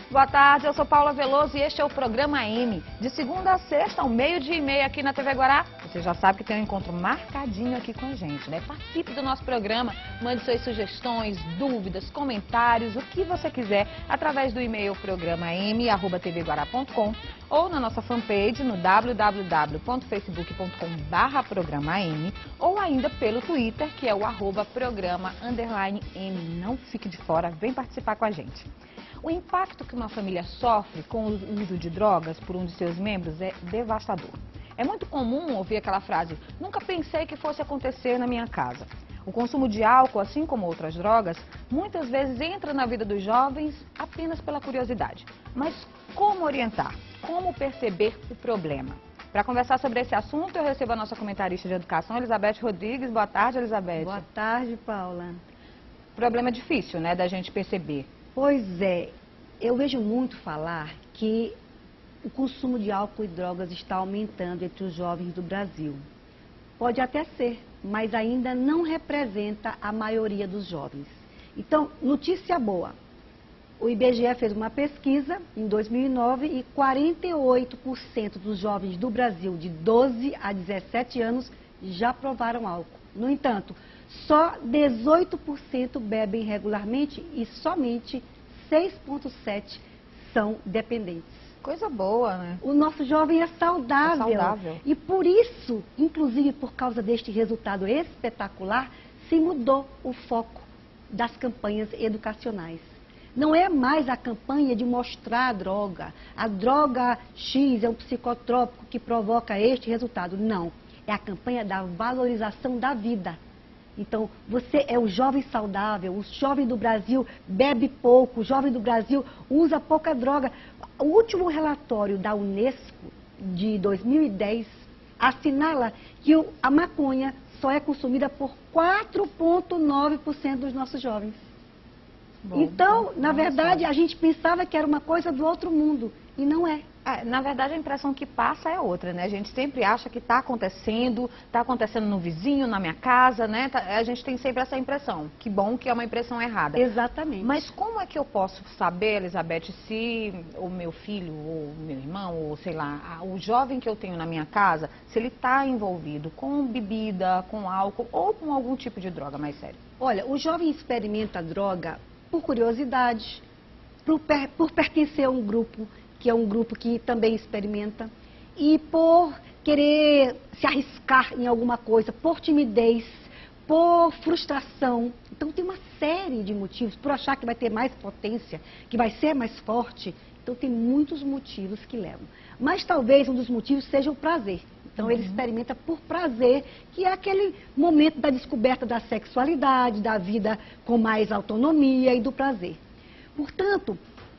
Boa tarde, eu sou Paula Veloso e este é o Programa M. De segunda a sexta, ao 12h30 aqui na TV Guará. Você já sabe que tem um encontro marcadinho aqui com a gente, né? Participe do nosso programa, mande suas sugestões, dúvidas, comentários, o que você quiser, através do e-mail programaM@tvguará.com ou na nossa fanpage no www.facebook.com/programaM ou ainda pelo Twitter, que é o @programa_M. Não fique de fora, vem participar com a gente. O impacto que uma família sofre com o uso de drogas por um de seus membros é devastador. É muito comum ouvir aquela frase, nunca pensei que fosse acontecer na minha casa. O consumo de álcool, assim como outras drogas, muitas vezes entra na vida dos jovens apenas pela curiosidade. Mas como orientar? Como perceber o problema? Para conversar sobre esse assunto, eu recebo a nossa comentarista de educação, Elizabeth Rodrigues. Boa tarde, Elizabeth. Boa tarde, Paula. Problema difícil, né, da gente perceber. Pois é, eu vejo muito falar que o consumo de álcool e drogas está aumentando entre os jovens do Brasil. Pode até ser, mas ainda não representa a maioria dos jovens. Então, notícia boa. O IBGE fez uma pesquisa em 2009 e 48% dos jovens do Brasil de 12 a 17 anos já provaram álcool. No entanto, só 18% bebem regularmente e somente 6,7% são dependentes. Coisa boa, né? O nosso jovem é saudável. É saudável. E por isso, inclusive por causa deste resultado espetacular, se mudou o foco das campanhas educacionais. Não é mais a campanha de mostrar a droga. A droga X é um psicotrópico que provoca este resultado. Não. É a campanha da valorização da vida. Então, você é o jovem saudável, o jovem do Brasil bebe pouco, o jovem do Brasil usa pouca droga. O último relatório da Unesco, de 2010, assinala que a maconha só é consumida por 4,9% dos nossos jovens. Bom, então, na verdade, a gente pensava que era uma coisa do outro mundo, e não é. Na verdade, a impressão que passa é outra, né? A gente sempre acha que está acontecendo no vizinho, na minha casa, né? A gente tem sempre essa impressão. Que bom que é uma impressão errada. Exatamente. Mas como é que eu posso saber, Elizabeth, se o meu filho, ou meu irmão, ou sei lá, o jovem que eu tenho na minha casa, se ele está envolvido com bebida, com álcool ou com algum tipo de droga mais sério? Olha, o jovem experimenta a droga por curiosidade, por pertencer a um grupo, que é um grupo que também experimenta, e por querer se arriscar em alguma coisa, por timidez, por frustração. Então tem uma série de motivos, por achar que vai ter mais potência, que vai ser mais forte. Então tem muitos motivos que levam. Mas talvez um dos motivos seja o prazer. Então ele experimenta por prazer, que é aquele momento da descoberta da sexualidade, da vida com mais autonomia e do prazer. Portanto,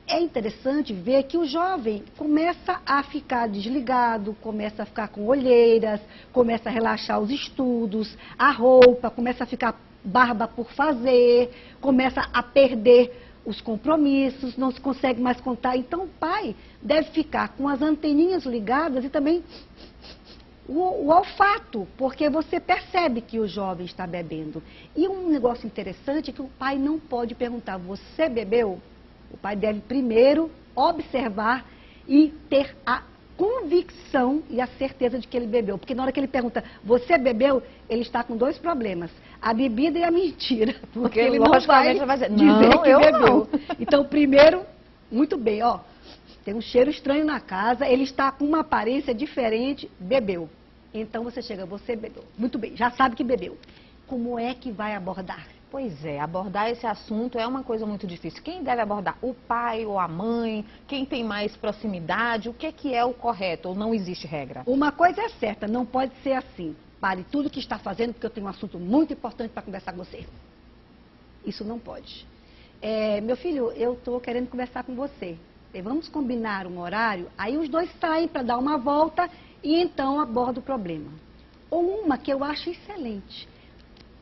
é interessante ver que o jovem começa a ficar desligado, começa a ficar com olheiras, começa a relaxar os estudos, a roupa, começa a ficar barba por fazer, começa a perder os compromissos, não se consegue mais contar. Então o pai deve ficar com as anteninhas ligadas e também o olfato, porque você percebe que o jovem está bebendo. E um negócio interessante é que o pai não pode perguntar, você bebeu? O pai deve primeiro observar e ter a convicção e a certeza de que ele bebeu. Porque na hora que ele pergunta, você bebeu? Ele está com dois problemas, a bebida e a mentira. Porque ele não vai dizer que bebeu. Não. Então, primeiro, muito bem, ó, tem um cheiro estranho na casa, ele está com uma aparência diferente, bebeu. Então você chega, você bebeu. Muito bem, já sabe que bebeu. Como é que vai abordar? Pois é, abordar esse assunto é uma coisa muito difícil. Quem deve abordar? O pai ou a mãe? Quem tem mais proximidade? O que é o correto ou não existe regra? Uma coisa é certa, não pode ser assim. Pare tudo que está fazendo porque eu tenho um assunto muito importante para conversar com você. Isso não pode. Meu filho, eu estou querendo conversar com você. Vamos combinar um horário? Aí os dois saem para dar uma volta e então aborda o problema. Ou uma que eu acho excelente.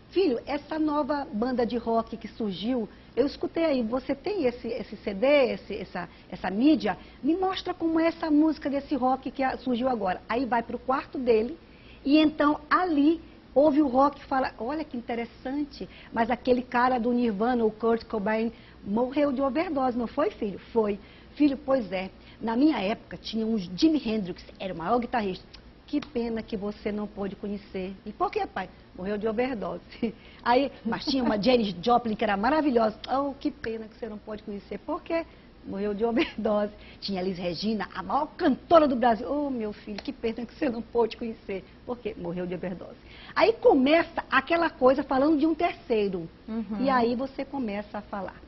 Filho, essa nova banda de rock que surgiu, eu escutei aí, você tem esse CD, essa mídia? Me mostra como é essa música desse rock que surgiu agora. Aí vai para o quarto dele e então ali ouve o rock e fala, olha que interessante, mas aquele cara do Nirvana, o Kurt Cobain, morreu de overdose, não foi, filho? Foi. Filho, pois é. Na minha época, tinha um Jimi Hendrix, era o maior guitarrista. Que pena que você não pôde conhecer. E por que, pai? Morreu de overdose. Aí, mas tinha uma Janis Joplin que era maravilhosa. Oh, que pena que você não pode conhecer. Por quê? Morreu de overdose. Tinha Elis Regina, a maior cantora do Brasil. Oh, meu filho, que pena que você não pôde conhecer. Por quê? Morreu de overdose. Aí começa aquela coisa falando de um terceiro. E aí você começa a falar.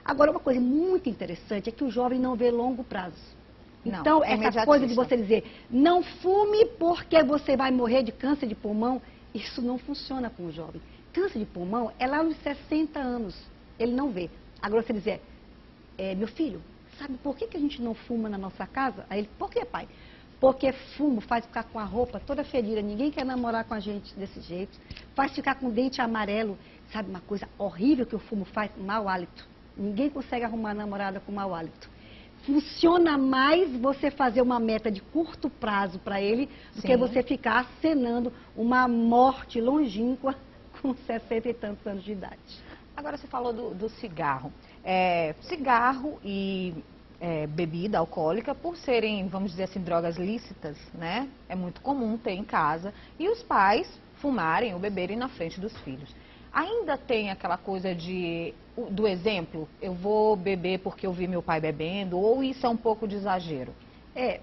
Agora, uma coisa muito interessante é que o jovem não vê longo prazo. Então, essa coisa de você dizer, não fume porque você vai morrer de câncer de pulmão, isso não funciona com o jovem. Câncer de pulmão é lá nos 60 anos, ele não vê. Agora, você dizer, meu filho, sabe por que a gente não fuma na nossa casa? Aí ele, por que, pai? Porque fumo faz ficar com a roupa toda fedida, ninguém quer namorar com a gente desse jeito, faz ficar com o dente amarelo. Sabe uma coisa horrível que o fumo faz? Mau hálito. Ninguém consegue arrumar namorada com mau hálito. Funciona mais você fazer uma meta de curto prazo para ele do que você ficar acenando uma morte longínqua com 60 e tantos anos de idade. Agora você falou do cigarro. Cigarro e bebida alcoólica, por serem, vamos dizer assim, drogas lícitas, né? É muito comum ter em casa e os pais fumarem ou beberem na frente dos filhos. Ainda tem aquela coisa do exemplo, eu vou beber porque eu vi meu pai bebendo, ou isso é um pouco de exagero?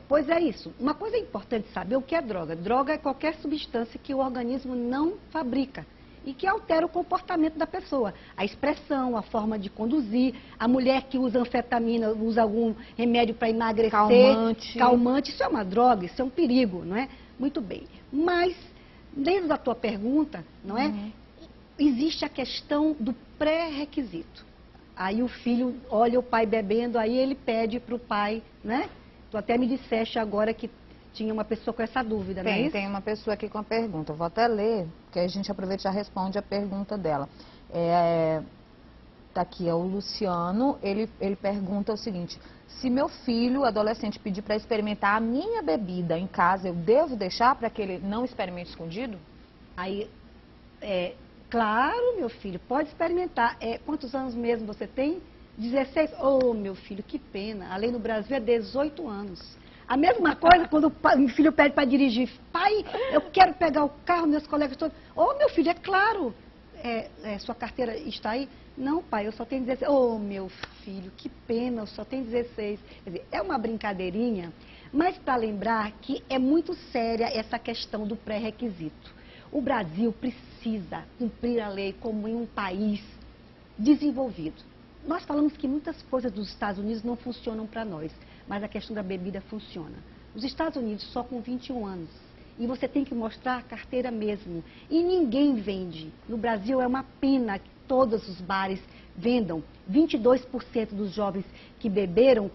Pois é isso. Uma coisa importante saber o que é droga. Droga é qualquer substância que o organismo não fabrica e que altera o comportamento da pessoa. A expressão, a forma de conduzir, a mulher que usa anfetamina, usa algum remédio para emagrecer. Calmante. Isso é uma droga, isso é um perigo, não é? Muito bem. Mas, dentro da tua pergunta, não é? Existe a questão do pré-requisito. Aí o filho olha o pai bebendo, aí ele pede para o pai, né? Tu até me disseste agora que tinha uma pessoa com essa dúvida, não é isso? Tem uma pessoa aqui com a pergunta. Eu vou até ler, que a gente aproveita e já responde a pergunta dela. Tá aqui, é o Luciano, ele pergunta o seguinte: se meu filho adolescente pedir para experimentar a minha bebida em casa, eu devo deixar para que ele não experimente escondido? Aí, claro, meu filho, pode experimentar. Quantos anos mesmo você tem? 16? Oh, meu filho, que pena. A lei no Brasil é 18 anos. A mesma coisa quando o filho pede para dirigir. Pai, eu quero pegar o carro, meus colegas todos. Oh, meu filho, é claro. Sua carteira está aí? Não, pai, eu só tenho 16. Oh, meu filho, que pena, eu só tenho 16. Quer dizer, é uma brincadeirinha, mas para lembrar que é muito séria essa questão do pré-requisito. O Brasil precisa cumprir a lei como em um país desenvolvido. Nós falamos que muitas coisas dos Estados Unidos não funcionam para nós, mas a questão da bebida funciona. Os Estados Unidos só com 21 anos. E você tem que mostrar a carteira mesmo. E ninguém vende. No Brasil é uma pena que todos os bares vendam. 22% dos jovens que beberam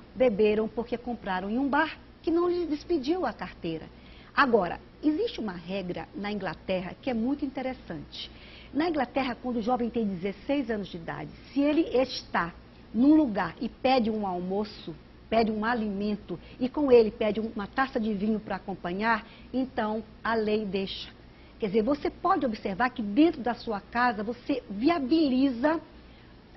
porque compraram em um bar que não lhes despediu a carteira. Agora, existe uma regra na Inglaterra que é muito interessante. Na Inglaterra, quando o jovem tem 16 anos de idade, se ele está num lugar e pede um almoço, pede um alimento e com ele pede uma taça de vinho para acompanhar, então a lei deixa. Quer dizer, você pode observar que dentro da sua casa você viabiliza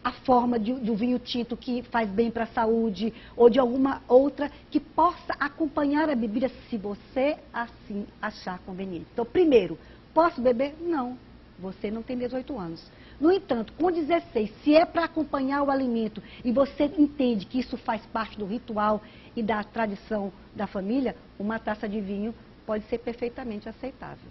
a forma do vinho tinto que faz bem para a saúde ou de alguma outra que possa acompanhar a bebida se você assim achar conveniente. Então, primeiro, posso beber? Não, você não tem 18 anos. No entanto, com 16, se é para acompanhar o alimento e você entende que isso faz parte do ritual e da tradição da família, uma taça de vinho pode ser perfeitamente aceitável.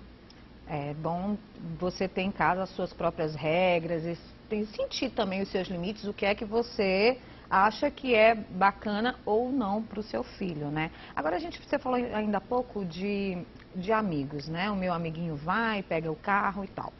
É bom você ter em casa as suas próprias regras e sentir também os seus limites, o que é que você acha que é bacana ou não para o seu filho, né? Agora, você falou ainda há pouco de amigos, né? O meu amiguinho vai, pega o carro e tal.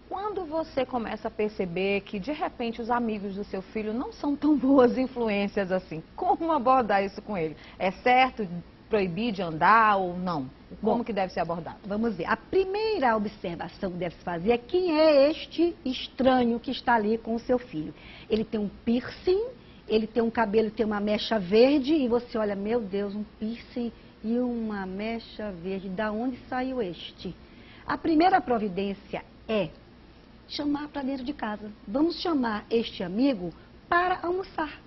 Quando você começa a perceber que, de repente, os amigos do seu filho não são tão boas influências assim, como abordar isso com ele? É certo proibir de andar ou não? Como que deve ser abordado? Vamos ver. A primeira observação que deve se fazer é quem é este estranho que está ali com o seu filho. Ele tem um piercing, ele tem um cabelo, tem uma mecha verde e você olha, meu Deus, um piercing e uma mecha verde, da onde saiu este? A primeira providência é chamar para dentro de casa. Vamos chamar este amigo para almoçar.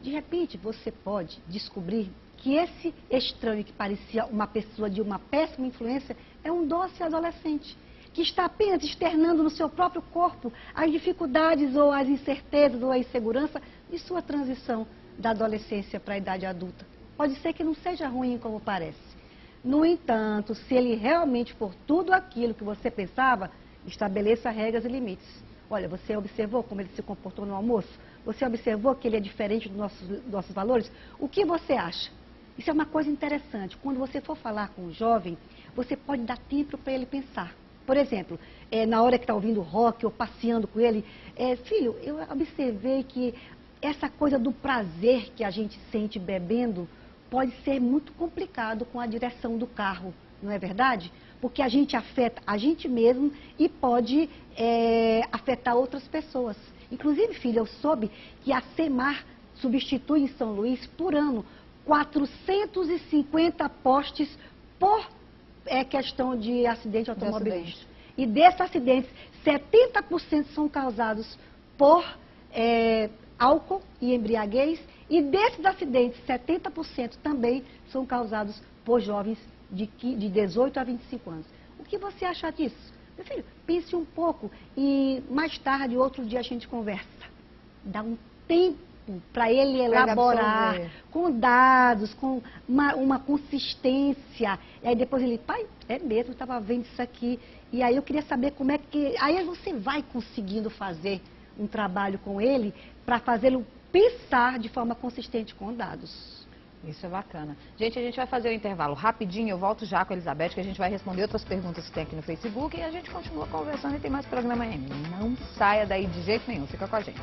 De repente, você pode descobrir que esse estranho que parecia uma pessoa de uma péssima influência é um doce adolescente, que está apenas externando no seu próprio corpo as dificuldades ou as incertezas ou a insegurança de sua transição da adolescência para a idade adulta. Pode ser que não seja ruim como parece. No entanto, se ele realmente for tudo aquilo que você pensava, estabeleça regras e limites. Olha, você observou como ele se comportou no almoço? Você observou que ele é diferente dos nossos valores? O que você acha? Isso é uma coisa interessante. Quando você for falar com um jovem, você pode dar tempo para ele pensar. Por exemplo, na hora que está ouvindo rock ou passeando com ele, filho, eu observei que essa coisa do prazer que a gente sente bebendo pode ser muito complicado com a direção do carro, não é verdade? Porque a gente afeta a gente mesmo e pode afetar outras pessoas. Inclusive, filha, eu soube que a Semar substitui em São Luís, por ano, 450 postes por questão de acidente automobilístico. E desses acidentes, 70% são causados por álcool e embriaguez, e desses acidentes, 70% também são causados por jovens de 18 a 25 anos. O que você acha disso? Meu filho, pense um pouco e mais tarde, outro dia a gente conversa. Dá um tempo para ele elaborar com dados, com uma consistência. E aí depois ele, pai, é mesmo, eu estava vendo isso aqui. E aí eu queria saber como é que... Aí você vai conseguindo fazer um trabalho com ele para fazê-lo pensar de forma consistente com dados. Isso é bacana. Gente, a gente vai fazer o intervalo rapidinho, eu volto já com a Elizabeth, que a gente vai responder outras perguntas que tem aqui no Facebook e a gente continua conversando e tem mais programa M. Não saia daí de jeito nenhum, fica com a gente.